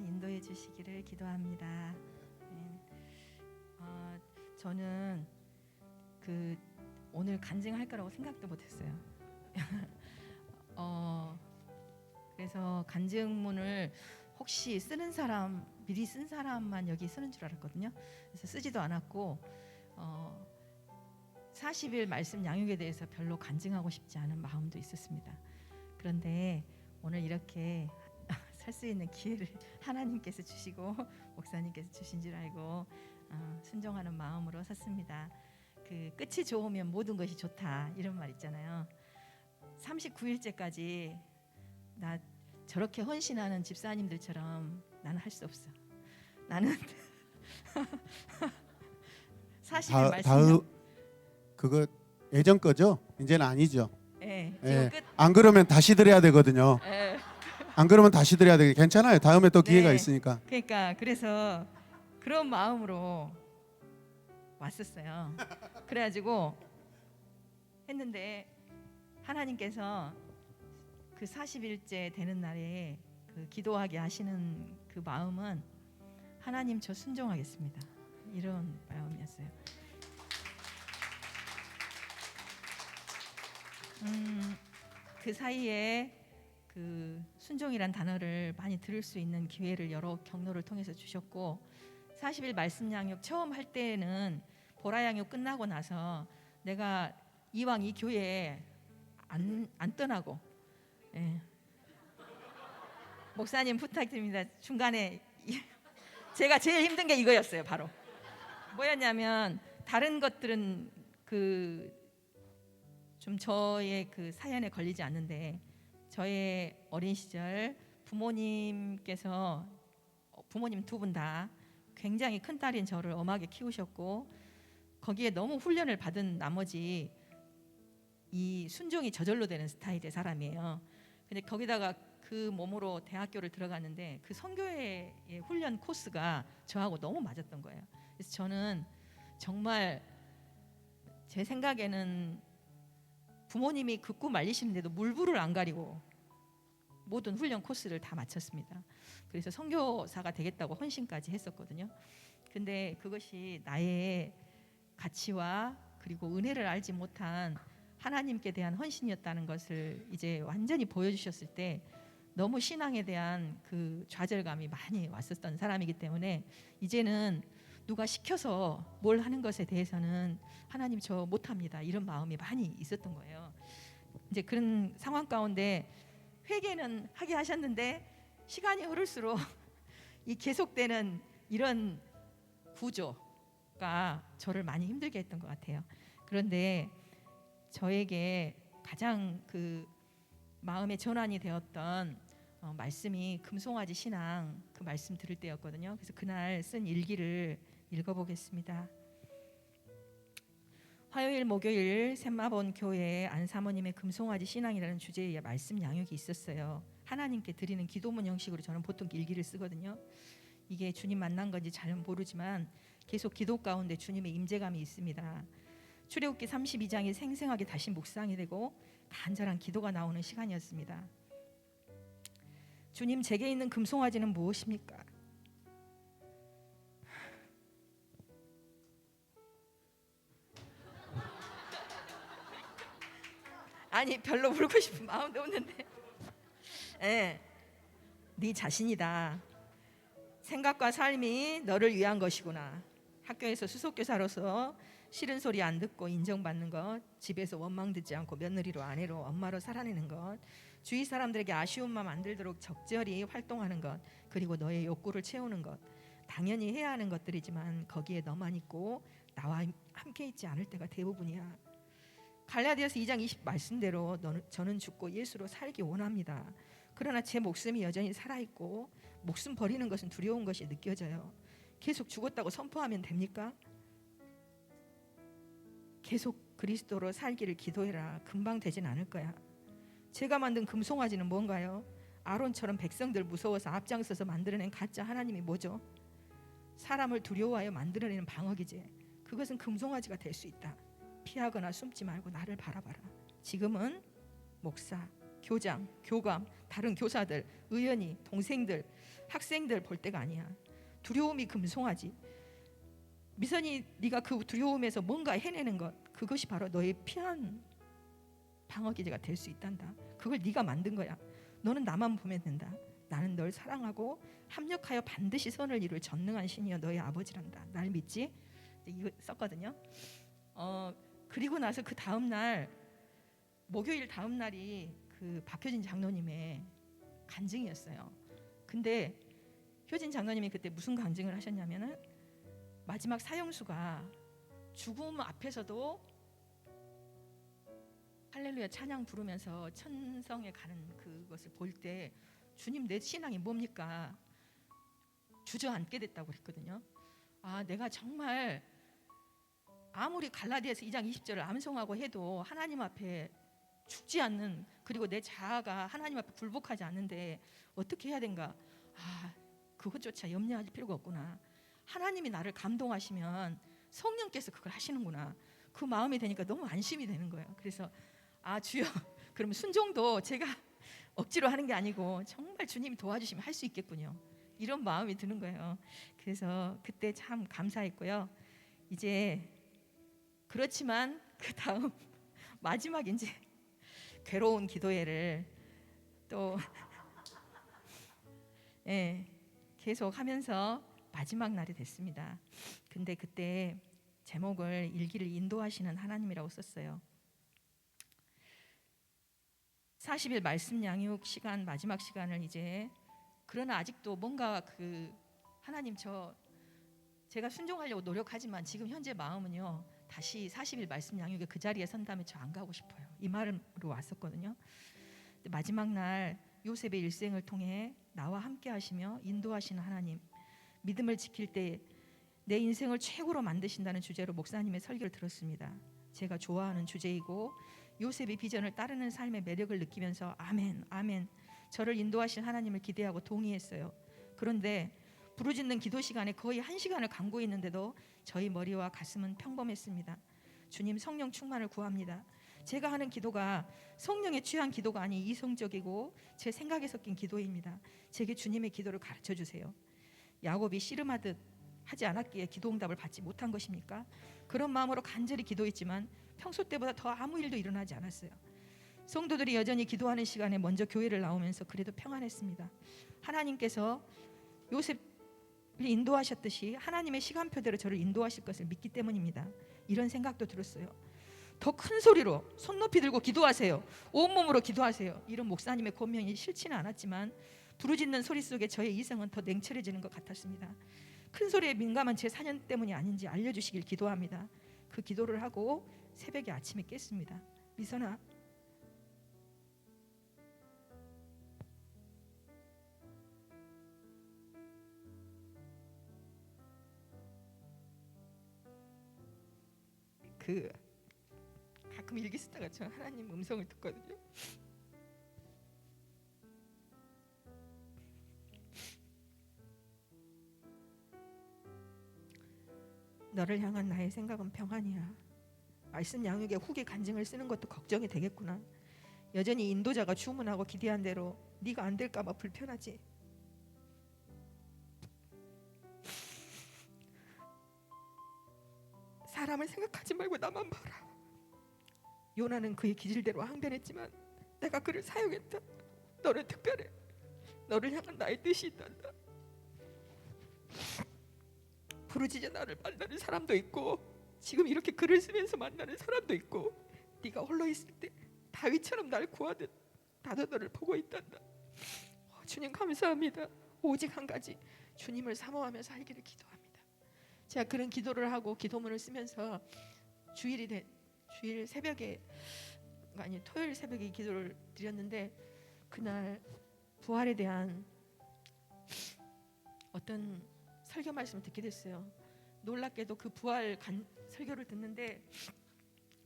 인도해 주시기를 기도합니다. 네. 저는 오늘 간증할 거라고 생각도 못했어요. 그래서 간증문을 혹시 쓰는 사람, 미리 쓴 사람만 여기 쓰는 줄 알았거든요. 그래서 쓰지도 않았고 40일 말씀 양육에 대해서 별로 간증하고 싶지 않은 마음도 있었습니다. 그런데 오늘 이렇게 살 수 있는 기회를 하나님께서 주시고 목사님께서 주신 줄 알고 순종하는 마음으로 섰습니다. 끝이 좋으면 모든 것이 좋다 이런 말 있잖아요. 39일째까지 나 저렇게 헌신하는 집사님들처럼 나는 할 수 없어. 나는 40일 말씀 그거 예전 거죠? 이제는 아니죠. 네, 예. 끝. 안 그러면 다시 드려야 되거든요. 네. 안 그러면 다시 드려야 되게 괜찮아요. 다음에 또 기회가 네. 있으니까. 그러니까 그래서 그런 마음으로 왔었어요. 그래가지고 했는데 하나님께서 그 40일째 되는 날에 기도하게 하시는 그 마음은 하나님 저 순종하겠습니다. 이런 마음이었어요. 그 사이에 순종이란 단어를 많이 들을 수 있는 기회를 여러 경로를 통해서 주셨고 40일 말씀 양육 처음 할 때는 보라 양육 끝나고 나서 내가 이왕 이 교회에 안 떠나고 목사님 부탁드립니다. 중간에 제가 제일 힘든 게 이거였어요. 바로 뭐였냐면 다른 것들은 좀 저의 사연에 걸리지 않는데 저의 어린 시절 부모님 두 분 다 굉장히 큰 딸인 저를 엄하게 키우셨고 거기에 너무 훈련을 받은 나머지 이 순종이 저절로 되는 스타일의 사람이에요. 근데 거기다가 그 몸으로 대학교를 들어갔는데 그 선교회의 훈련 코스가 저하고 너무 맞았던 거예요. 그래서 저는 정말 제 생각에는 부모님이 긋고 말리시는데도 물불을 안 가리고 모든 훈련 코스를 다 마쳤습니다. 그래서 선교사가 되겠다고 헌신까지 했었거든요. 근데 그것이 나의 가치와 그리고 은혜를 알지 못한 하나님께 대한 헌신이었다는 것을 이제 완전히 보여주셨을 때 너무 신앙에 대한 좌절감이 많이 왔었던 사람이기 때문에 이제는 누가 시켜서 뭘 하는 것에 대해서는 하나님 저 못합니다 이런 마음이 많이 있었던 거예요. 이제 그런 상황 가운데 회개는 하게 하셨는데 시간이 흐를수록 이 계속되는 이런 구조가 저를 많이 힘들게 했던 것 같아요. 그런데 저에게 가장 마음의 전환이 되었던 말씀이 금송아지 신앙 말씀 들을 때였거든요. 그래서 그날 쓴 일기를 읽어보겠습니다. 화요일 목요일 샘마본 교회에 안사모님의 금송아지 신앙이라는 주제의 말씀 양육이 있었어요. 하나님께 드리는 기도문 형식으로 저는 보통 일기를 쓰거든요. 이게 주님 만난 건지 잘 모르지만 계속 기도 가운데 주님의 임재감이 있습니다. 출애굽기 32장이 생생하게 다시 묵상이 되고 간절한 기도가 나오는 시간이었습니다. 주님, 제게 있는 금송아지는 무엇입니까? 아니 별로 울고 싶은 마음도 없는데 네 자신이다. 생각과 삶이 너를 위한 것이구나. 학교에서 수석교사로서 싫은 소리 안 듣고 인정받는 것, 집에서 원망 듣지 않고 며느리로 아내로 엄마로 살아내는 것, 주위 사람들에게 아쉬운 마음 안 들도록 적절히 활동하는 것, 그리고 너의 욕구를 채우는 것, 당연히 해야 하는 것들이지만 거기에 너만 있고 나와 함께 있지 않을 때가 대부분이야. 갈라디아서 2장 20 말씀대로 저는 죽고 예수로 살기 원합니다. 그러나 제 목숨이 여전히 살아있고 목숨 버리는 것은 두려운 것이 느껴져요. 계속 죽었다고 선포하면 됩니까? 계속 그리스도로 살기를 기도해라. 금방 되진 않을 거야. 제가 만든 금송아지는 뭔가요? 아론처럼 백성들 무서워서 앞장서서 만들어낸 가짜 하나님이 뭐죠? 사람을 두려워하여 만들어내는 방어기제. 그것은 금송아지가 될 수 있다. 피하거나 숨지 말고 나를 바라봐라. 지금은 목사, 교장, 교감, 다른 교사들, 의원이, 동생들 학생들 볼 때가 아니야. 두려움이 금송아지. 미선이 네가 그 두려움에서 뭔가 해내는 것, 그것이 바로 너의 피한 방어기제가 될 수 있단다. 그걸 네가 만든 거야. 너는 나만 보면 된다. 나는 널 사랑하고 합력하여 반드시 선을 이룰 전능한 신이여 너의 아버지란다. 날 믿지? 이거 썼거든요. 그리고 나서 그 다음 날 목요일 다음 날이 그 박효진 장로님의 간증이었어요. 근데 효진 장로님이 그때 무슨 간증을 하셨냐면은 마지막 사형수가 죽음 앞에서도 할렐루야 찬양 부르면서 천성에 가는 그것을 볼 때 주님 내 신앙이 뭡니까? 주저앉게 됐다고 그랬거든요. 아, 내가 정말 아무리 갈라디아서 2장 20절을 암송하고 해도 하나님 앞에 죽지 않는, 그리고 내 자아가 하나님 앞에 굴복하지 않는데 어떻게 해야 된가? 아, 그것조차 염려할 필요가 없구나. 하나님이 나를 감동하시면 성령께서 그걸 하시는구나. 그 마음이 되니까 너무 안심이 되는 거예요. 그래서 아, 주여, 그러면 순종도 제가 억지로 하는 게 아니고 정말 주님이 도와주시면 할 수 있겠군요. 이런 마음이 드는 거예요. 그래서 그때 참 감사했고요. 이제 그렇지만 그 다음 마지막 이제 괴로운 기도회를 또 예, 계속 하면서 마지막 날이 됐습니다. 근데 그때 제목을 일기를 인도하시는 하나님이라고 썼어요. 40일 말씀 양육 시간, 마지막 시간을 이제, 그러나 아직도 뭔가 그 하나님 제가 순종하려고 노력하지만 지금 현재 마음은요, 다시 40일 말씀 양육에 그 자리에 선 다음에 저 안 가고 싶어요. 이 말로 왔었거든요. 근데 마지막 날 요셉의 일생을 통해 나와 함께 하시며 인도하시는 하나님, 믿음을 지킬 때 내 인생을 최고로 만드신다는 주제로 목사님의 설교를 들었습니다. 제가 좋아하는 주제이고 요셉의 비전을 따르는 삶의 매력을 느끼면서 아멘, 아멘, 저를 인도하실 하나님을 기대하고 동의했어요. 그런데 부르짖는 기도 시간에 거의 1시간을 간고 있는데도 저희 머리와 가슴은 평범했습니다. 주님, 성령 충만을 구합니다. 제가 하는 기도가 성령에 취한 기도가 아닌 이성적이고 제 생각에 섞인 기도입니다. 제게 주님의 기도를 가르쳐 주세요. 야곱이 씨름하듯 하지 않았기에 기도 응답을 받지 못한 것입니까? 그런 마음으로 간절히 기도했지만 평소 때보다 더 아무 일도 일어나지 않았어요. 성도들이 여전히 기도하는 시간에 먼저 교회를 나오면서 그래도 평안했습니다. 하나님께서 요셉을 인도하셨듯이 하나님의 시간표대로 저를 인도하실 것을 믿기 때문입니다. 이런 생각도 들었어요. 더 큰 소리로 손 높이 들고 기도하세요. 온몸으로 기도하세요. 이런 목사님의 권면이 싫지는 않았지만 부르짖는 소리 속에 저의 이성은 더 냉철해지는 것 같았습니다. 큰 소리에 민감한 제 사년 때문이 아닌지 알려주시길 기도합니다. 그 기도를 하고 새벽에 아침에 깼습니다. 미선아, 가끔 일기 쓰다가 저 하나님 음성을 듣거든요. 너를 향한 나의 생각은 평안이야. 말씀 양육에 후기 간증을 쓰는 것도 걱정이 되겠구나. 여전히 인도자가 주문하고 기대한 대로 네가 안 될까 봐 불편하지. 사람을 생각하지 말고 나만 봐라. 요나는 그의 기질대로 항변했지만 내가 그를 사용했다. 너는 특별해. 너를 향한 나의 뜻이 있단다. 부르짖어 나를 만나는 사람도 있고 지금 이렇게 글을 쓰면서 만나는 사람도 있고 네가 홀로 있을 때 다윗처럼 날 구하듯 나도 너를 보고 있단다. 주님 감사합니다. 오직 한 가지, 주님을 사모하며 살기를 기도합니다. 제가 그런 기도를 하고 기도문을 쓰면서 주일 새벽에, 아니 토요일 새벽에 기도를 드렸는데 그날 부활에 대한 어떤 설교 말씀을 듣게 됐어요. 놀랍게도 그 부활 설교를 듣는데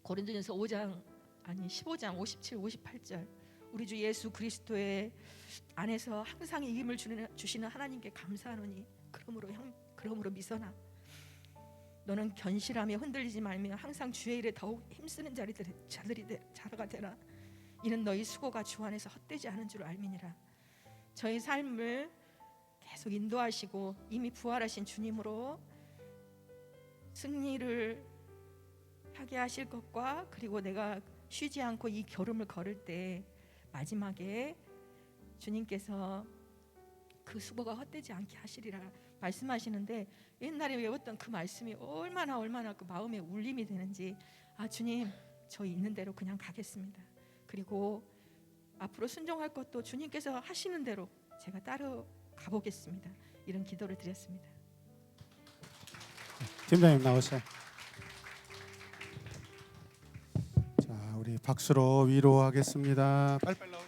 고린도전서 15장 57, 58절 우리 주 예수 그리스도의 안에서 항상 이김을 주시는 하나님께 감사하노니 그러므로 미선아, 너는 견실하며 흔들리지 말며 항상 주의 일에 더욱 힘쓰는 자가 되라. 이는 너희 수고가 주 안에서 헛되지 않은 줄 알미니라. 저의 삶을 계속 인도하시고 이미 부활하신 주님으로 승리를 하게 하실 것과 그리고 내가 쉬지 않고 이 걸음을 걸을 때 마지막에 주님께서 그 수고가 헛되지 않게 하시리라 말씀하시는데 옛날에 외웠던 그 말씀이 얼마나 그 마음에 울림이 되는지 주님 저 있는 대로 그냥 가겠습니다. 그리고 앞으로 순종할 것도 주님께서 하시는 대로 제가 따라 가보겠습니다. 이런 기도를 드렸습니다. 팀장님 나오세요. 자, 우리 박수로 위로하겠습니다. 빨리빨리.